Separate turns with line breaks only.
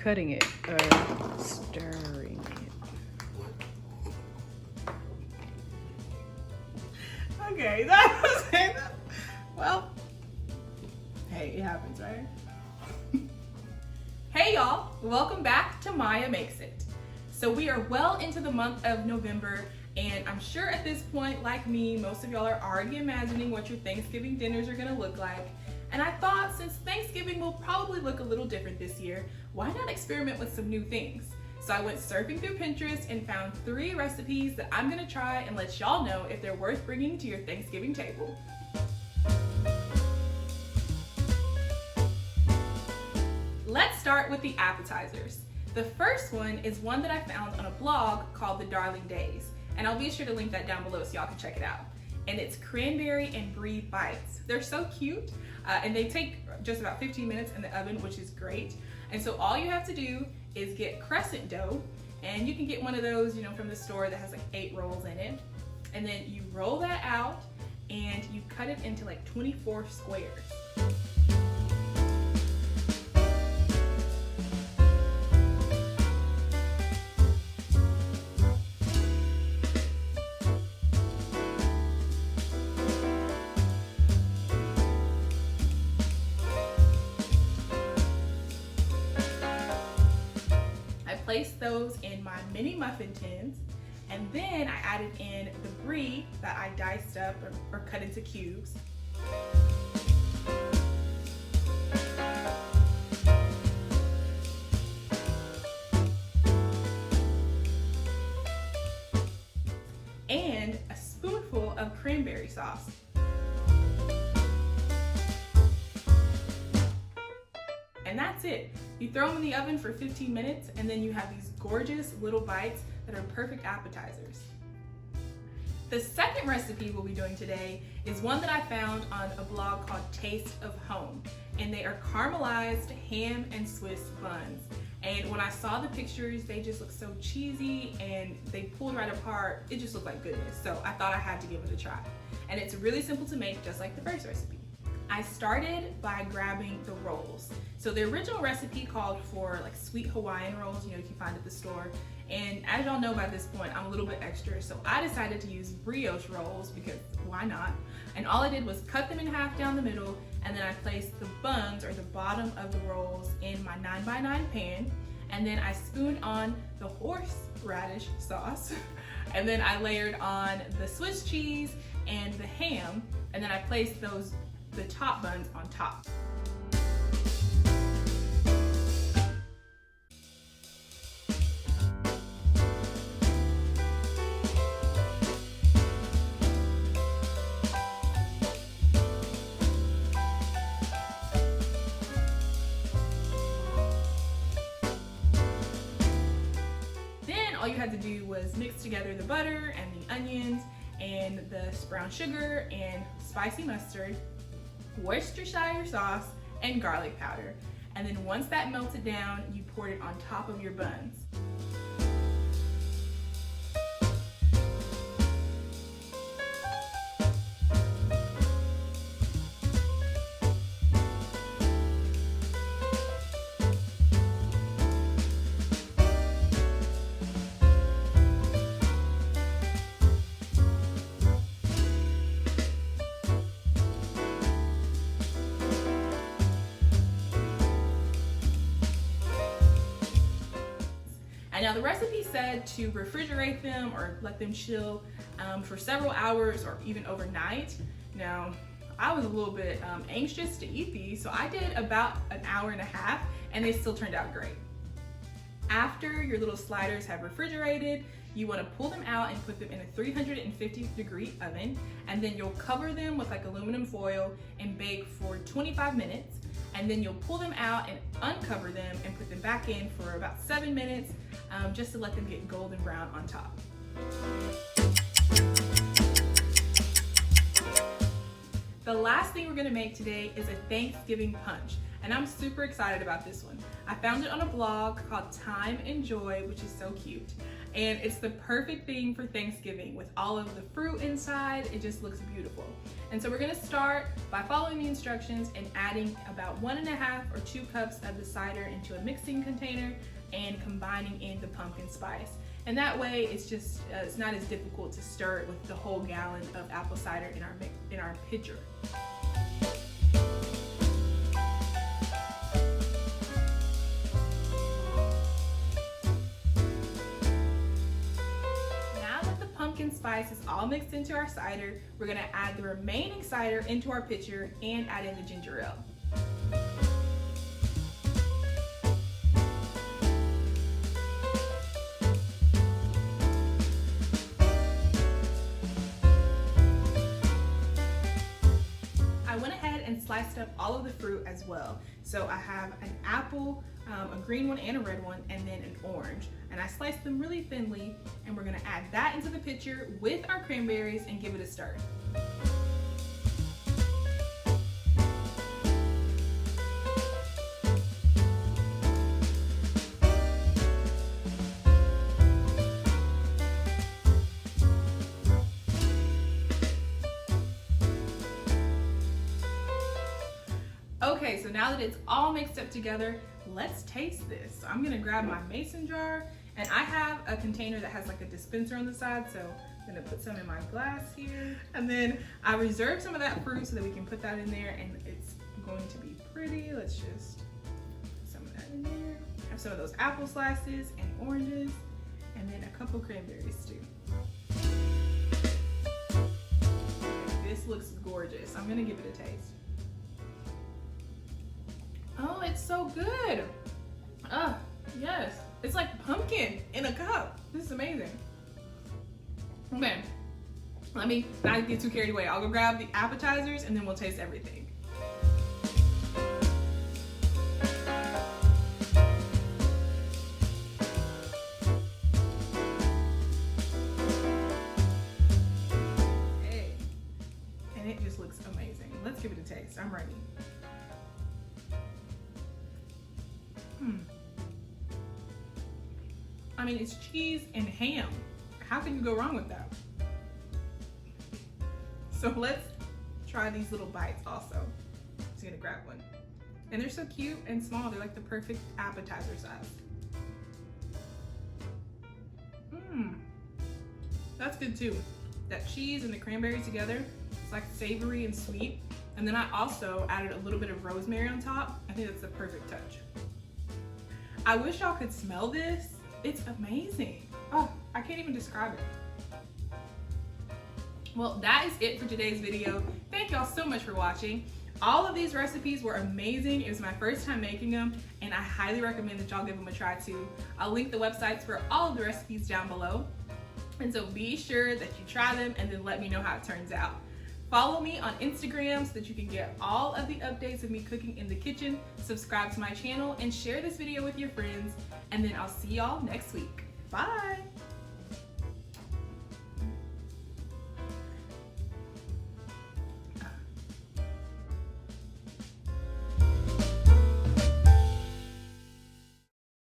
Cutting it or stirring it.
Okay, that was it. Well, hey, it happens, right? Hey y'all, welcome back to Maya Makes It. So we are well into the month of November, and I'm sure at this point, like me, most of y'all are already imagining what your Thanksgiving dinners are gonna look like. And I thought since Thanksgiving will probably look a little different this year, why not experiment with some new things? So I went surfing through Pinterest and found 3 recipes that I'm gonna try and let y'all know if they're worth bringing to your Thanksgiving table. Let's start with the appetizers. The first one is one that I found on a blog called The Darling Days, and I'll be sure to link that down below so y'all can check it out. And it's cranberry and brie bites. They're so cute, and they take just about 15 minutes in the oven, which is great. And so all you have to do is get crescent dough, and you can get one of those, from the store that has like 8 rolls in it. And then you roll that out and you cut it into like 24 squares. Placed those in my mini muffin tins, and then I added in the brie that I diced up or cut into cubes. And a spoonful of cranberry sauce. And that's it. You throw them in the oven for 15 minutes, and then you have these gorgeous little bites that are perfect appetizers. The second recipe we'll be doing today is one that I found on a blog called Taste of Home, and they are caramelized ham and Swiss buns. And when I saw the pictures, they just look so cheesy and they pulled right apart. It just looked like goodness, so I thought I had to give it a try. And it's really simple to make, just like the first recipe. I started by grabbing the rolls. So the original recipe called for like sweet Hawaiian rolls, you can find at the store. And as y'all know by this point, I'm a little bit extra, so I decided to use brioche rolls because why not? And all I did was cut them in half down the middle, and then I placed the buns or the bottom of the rolls in my 9x9 pan. And then I spooned on the horseradish sauce. And then I layered on the Swiss cheese and the ham. And then I placed the top buns on top. Then all you had to do was mix together the butter and the onions and the brown sugar and spicy mustard, Worcestershire sauce, and garlic powder. And then once that melted down, you poured it on top of your buns. And now the recipe said to refrigerate them or let them chill for several hours or even overnight. Now, I was a little bit anxious to eat these, so I did about an hour and a half, and they still turned out great. After your little sliders have refrigerated, you want to pull them out and put them in a 350-degree oven, and then you'll cover them with like aluminum foil and bake for 25 minutes. And then you'll pull them out and uncover them and put them back in for about 7 minutes, just to let them get golden brown on top. The last thing we're gonna make today is a Thanksgiving punch, and I'm super excited about this one. I found it on a blog called Time and Joy, which is so cute. And it's the perfect thing for Thanksgiving with all of the fruit inside. It just looks beautiful. And so we're gonna start by following the instructions and adding about 1.5 or 2 cups of the cider into a mixing container and combining in the pumpkin spice. And that way it's not as difficult to stir it with the whole gallon of apple cider in our pitcher. Spice is all mixed into our cider. We're gonna add the remaining cider into our pitcher and add in the ginger ale. I went ahead and sliced up all of the fruit as well. So I have an apple, a green one and a red one, and then an orange. And I sliced them really thinly, and we're gonna add that into the pitcher with our cranberries and give it a stir. Okay, so now that it's all mixed up together, let's taste this. So I'm gonna grab my mason jar, and I have a container that has like a dispenser on the side, so I'm gonna put some in my glass here. And then I reserved some of that fruit so that we can put that in there, and it's going to be pretty. Let's just put some of that in there. I have some of those apple slices and oranges, and then a couple cranberries too. This looks gorgeous. I'm gonna give it a taste. Oh, it's so good. Oh, yes. It's like pumpkin in a cup. This is amazing. Okay, let me not get too carried away. I'll go grab the appetizers and then we'll taste everything. Hey, and it just looks amazing. Let's give it a taste. I'm ready. I mean, it's cheese and ham. How can you go wrong with that? So let's try these little bites also. I'm just gonna grab one. And they're so cute and small. They're like the perfect appetizer size. That's good too. That cheese and the cranberries together, it's like savory and sweet. And then I also added a little bit of rosemary on top. I think that's the perfect touch. I wish y'all could smell this. It's amazing. Oh, I can't even describe it. Well, that is it for today's video. Thank y'all so much for watching. All of these recipes were amazing. It was my first time making them, and I highly recommend that y'all give them a try too. I'll link the websites for all of the recipes down below. And so be sure that you try them and then let me know how it turns out. Follow me on Instagram so that you can get all of the updates of me cooking in the kitchen. Subscribe to my channel and share this video with your friends. And then I'll see y'all next week. Bye.